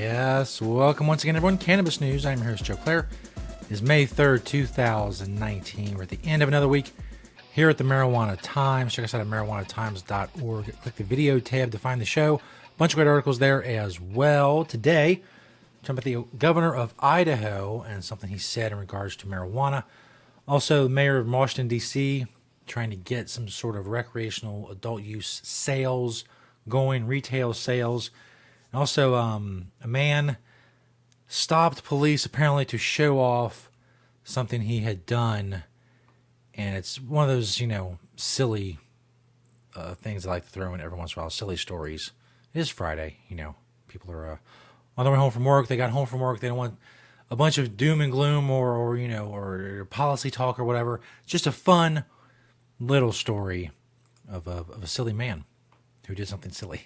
Yes, welcome once again, everyone. Cannabis News. I'm your host, Joe Klare. It is May 3rd, 2019. We're at the end of another week here at the Marijuana Times. Check us out at marijuanatimes.org. Click the video tab to find the show. A bunch of great articles there as well. Today, talking about the Governor of Idaho and something he said in regards to marijuana. Also, the Mayor of Washington D.C. trying to get some sort of recreational adult use sales going, retail sales. And also, a man stopped police apparently to show off something he had done. And it's one of those, silly things I like to throw in every once in a while, silly stories. It is Friday, people are on their way home from work. They got home from work. They don't want a bunch of doom and gloom or policy talk or whatever. It's just a fun little story of a silly man who did something silly.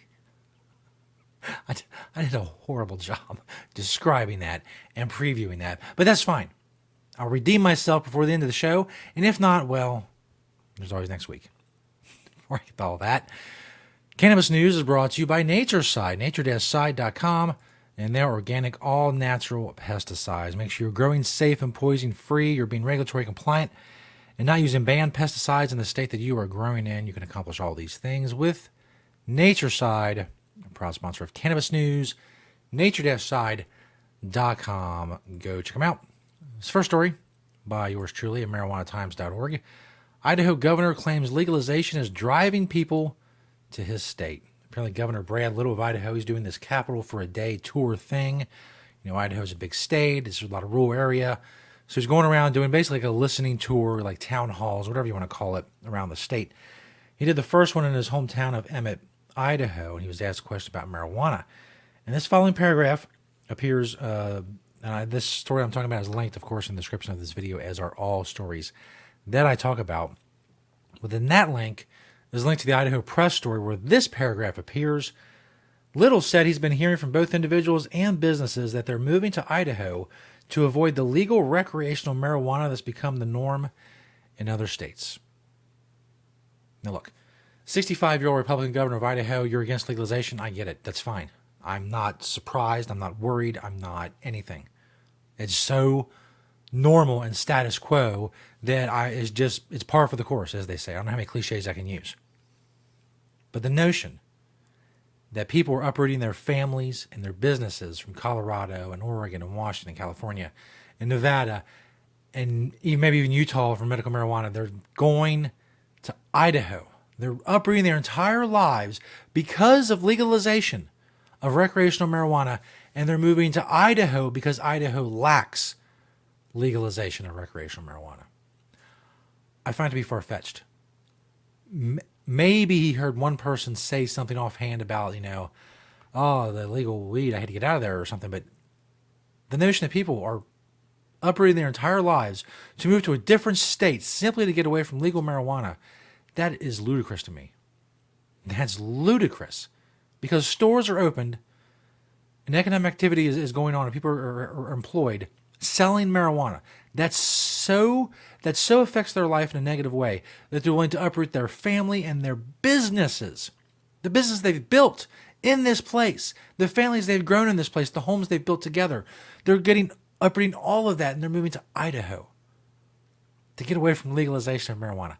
I did a horrible job describing that and previewing that, but that's fine. I'll redeem myself before the end of the show, and if not, well, there's always next week. Before I get to all that, Cannabis News is brought to you by NatureSide, nature-side.com, and their organic, all-natural pesticides. Make sure you're growing safe and poison-free, you're being regulatory compliant, and not using banned pesticides in the state that you are growing in. You can accomplish all these things with NatureSide, a proud sponsor of Cannabis News, nature-side.com. Go check them out. This first story by yours truly at marijuanatimes.org. Idaho governor claims legalization is driving people to his state. Apparently Governor Brad Little of Idaho, he's doing this Capital for a Day tour thing. Idaho's a big state. It's a lot of rural area. So he's going around doing basically like a listening tour, like town halls, whatever you want to call it, around the state. He did the first one in his hometown of Emmett, Idaho, and he was asked a question about marijuana. And this following paragraph appears, this story I'm talking about is linked, of course, in the description of this video, as are all stories that I talk about. Within that link is a link to the Idaho Press story where this paragraph appears. Little said he's been hearing from both individuals and businesses that they're moving to Idaho to avoid the legal recreational marijuana that's become the norm in other states. Now look, 65-year-old Republican governor of Idaho, you're against legalization. I get it. That's fine. I'm not surprised. I'm not worried. I'm not anything. It's so normal and status quo that it's par for the course, as they say. I don't know how many cliches I can use. But the notion that people are uprooting their families and their businesses from Colorado and Oregon and Washington and California and Nevada and maybe even Utah for medical marijuana, they're going to Idaho. They're uprooting their entire lives because of legalization of recreational marijuana, and they're moving to Idaho because Idaho lacks legalization of recreational marijuana. I find it to be far-fetched. Maybe he heard one person say something offhand about, the illegal weed, I had to get out of there or something, but the notion that people are uprooting their entire lives to move to a different state simply to get away from legal marijuana, that is ludicrous to me. That's ludicrous. Because stores are opened and economic activity is going on and people are employed selling marijuana. That so affects their life in a negative way that they're willing to uproot their family and their businesses. The business they've built in this place, the families they've grown in this place, the homes they've built together. They're uprooting all of that and they're moving to Idaho to get away from legalization of marijuana.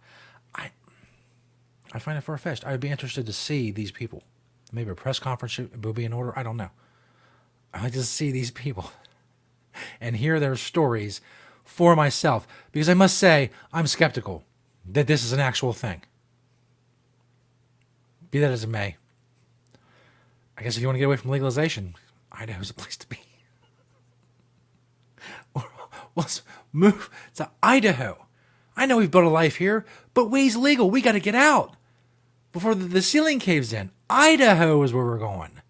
I find it far-fetched. I'd be interested to see these people. Maybe a press conference will be in order. I don't know. I like to see these people and hear their stories for myself. Because I must say, I'm skeptical that this is an actual thing. Be that as it may. I guess if you want to get away from legalization, Idaho's a place to be. Let's move to Idaho. I know we've built a life here, but weed's legal. We got to get out before the ceiling caves in. Idaho is where we're going.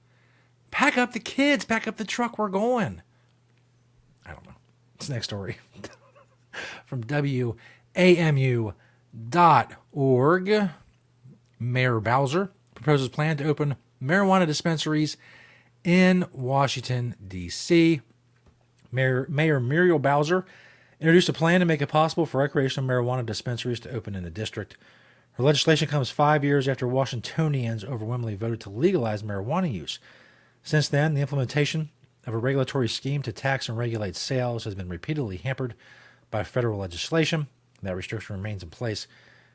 Pack up the kids. Pack up the truck. We're going. I don't know. It's the next story. From WAMU.org. Mayor Bowser proposes plan to open marijuana dispensaries in Washington, D.C. Mayor Muriel Bowser introduced a plan to make it possible for recreational marijuana dispensaries to open in the district. Her legislation comes 5 years after Washingtonians overwhelmingly voted to legalize marijuana use. Since then, the implementation of a regulatory scheme to tax and regulate sales has been repeatedly hampered by federal legislation. That restriction remains in place,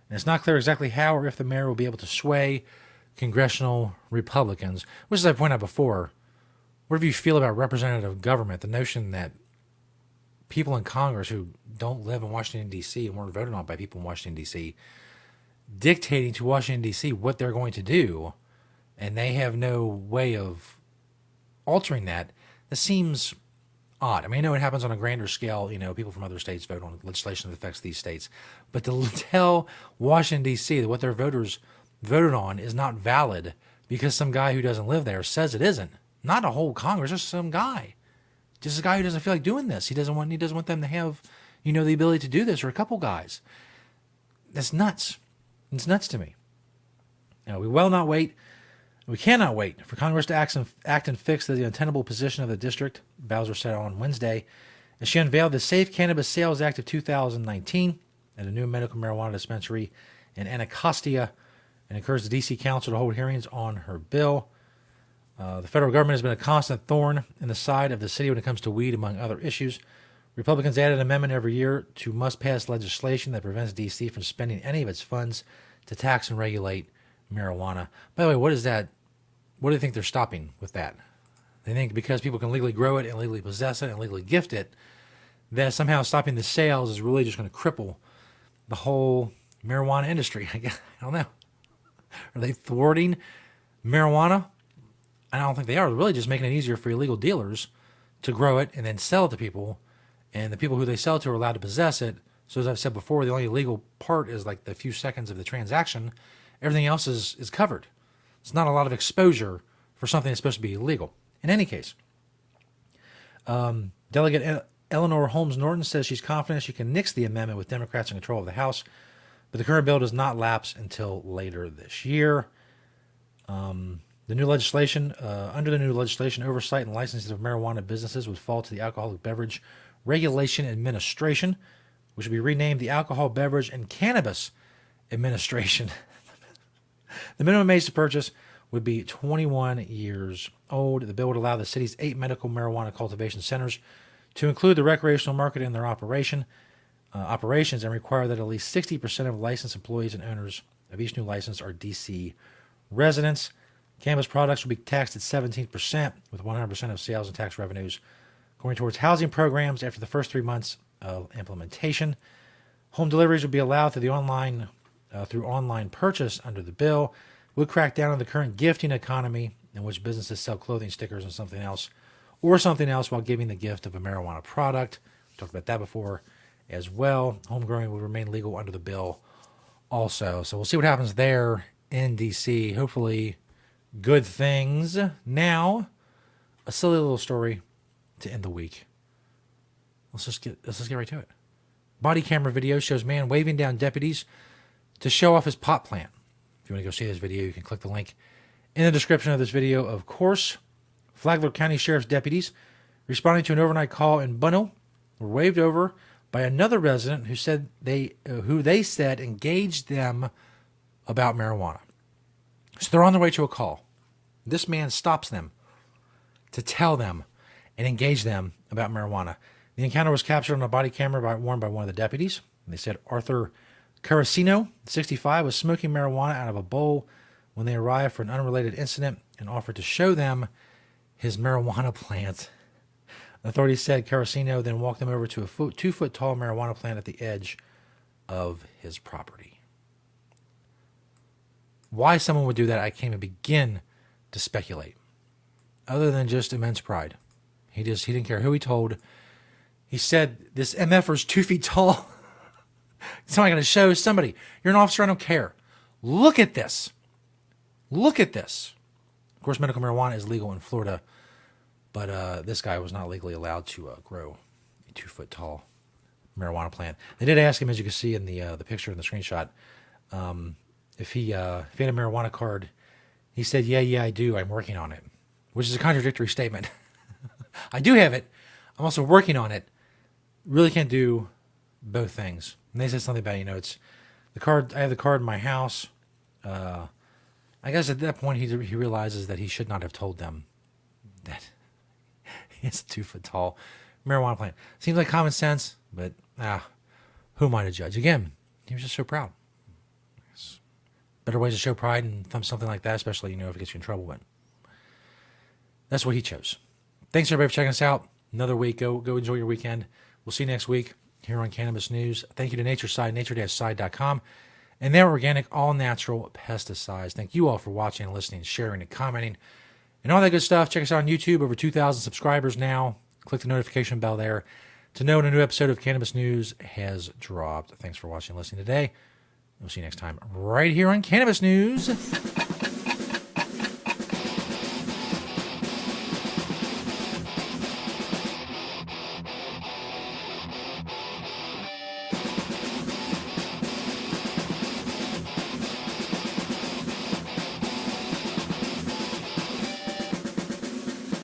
and it's not clear exactly how or if the mayor will be able to sway congressional Republicans, which, as I pointed out before, whatever you feel about representative government, the notion that people in Congress who don't live in Washington, D.C. and weren't voted on by people in Washington, D.C., dictating to Washington, D.C. what they're going to do, and they have no way of altering that, that seems odd. I mean, I know it happens on a grander scale. People from other states vote on legislation that affects these states. But to tell Washington, D.C. that what their voters voted on is not valid because some guy who doesn't live there says it isn't. Not a whole Congress, just some guy. Just a guy who doesn't feel like doing this. He doesn't want them to have, the ability to do this, or a couple guys. That's nuts. It's nuts to me. We cannot wait for Congress to act and fix the untenable position of the district, Bowser said on Wednesday, as she unveiled the Safe Cannabis Sales Act of 2019 at a new medical marijuana dispensary in Anacostia, and encouraged the D.C. Council to hold hearings on her bill. The federal government has been a constant thorn in the side of the city when it comes to weed, among other issues. Republicans added an amendment every year to must-pass legislation that prevents D.C. from spending any of its funds to tax and regulate marijuana. By the way, what is that? What do they think they're stopping with that? They think because people can legally grow it and legally possess it and legally gift it, that somehow stopping the sales is really just going to cripple the whole marijuana industry. I don't know. Are they thwarting marijuana? I don't think they are. They're really just making it easier for illegal dealers to grow it and then sell it to people. And the people who they sell it to are allowed to possess it. So as I've said before, the only illegal part is like the few seconds of the transaction. Everything else is covered. It's not a lot of exposure for something that's supposed to be illegal. In any case, Delegate Eleanor Holmes Norton says she's confident she can nix the amendment with Democrats in control of the House, but the current bill does not lapse until later this year. The new legislation, under the new legislation, oversight and licensing of marijuana businesses would fall to the Alcoholic Beverage Regulation Administration, which would be renamed the Alcohol Beverage and Cannabis Administration. The minimum age to purchase would be 21 years old. The bill would allow the city's 8 medical marijuana cultivation centers to include the recreational market in their operations and require that at least 60% of licensed employees and owners of each new license are D.C. residents. Cannabis products will be taxed at 17%, with 100% of sales and tax revenues going towards housing programs after the first 3 months of implementation. Home deliveries will be allowed through online purchase under the bill. Would crack down on the current gifting economy in which businesses sell clothing, stickers, and something else while giving the gift of a marijuana product. We talked about that before as well. Home growing will remain legal under the bill also. So we'll see what happens there in D.C. Hopefully good things. Now, a silly little story to end the week. Let's just get right to it. Body camera video shows man waving down deputies to show off his pot plant. If you want to go see this video, you can click the link in the description of this video, of course. Flagler County Sheriff's deputies responding to an overnight call in Bunno were waved over by another resident who they said engaged them about marijuana. So they're on their way to a call. This man stops them to tell them and engage them about marijuana. The encounter was captured on a body camera worn by one of the deputies. They said Arthur Carasino, 65, was smoking marijuana out of a bowl when they arrived for an unrelated incident and offered to show them his marijuana plant. Authorities said Carasino then walked them over to a 2-foot tall marijuana plant at the edge of his property. Why someone would do that, I can't even begin to speculate. Other than just immense pride. He didn't care who he told. He said, this MFer's 2 feet tall. Somebody going to show somebody. You're an officer, I don't care. Look at this. Look at this. Of course, medical marijuana is legal in Florida, but this guy was not legally allowed to grow a 2-foot tall marijuana plant. They did ask him, as you can see in the picture in the screenshot, if he had a marijuana card. He said, yeah, I do. I'm working on it, which is a contradictory statement. I do have it. I'm also working on it. Really can't do both things. And they said something about, it's the card. I have the card in my house. I guess at that point he realizes that he should not have told them that It's a 2-foot tall marijuana plant. Seems like common sense, but who am I to judge? Again, he was just so proud. There's better ways to show pride and something like that, especially, if it gets you in trouble. But that's what he chose. Thanks, everybody, for checking us out. Another week. Go enjoy your weekend. We'll see you next week here on Cannabis News. Thank you to NatureSide, nature-side.com, and their organic, all-natural pesticides. Thank you all for watching and listening, sharing and commenting, and all that good stuff. Check us out on YouTube. Over 2,000 subscribers now. Click the notification bell there to know when a new episode of Cannabis News has dropped. Thanks for watching and listening today. We'll see you next time right here on Cannabis News.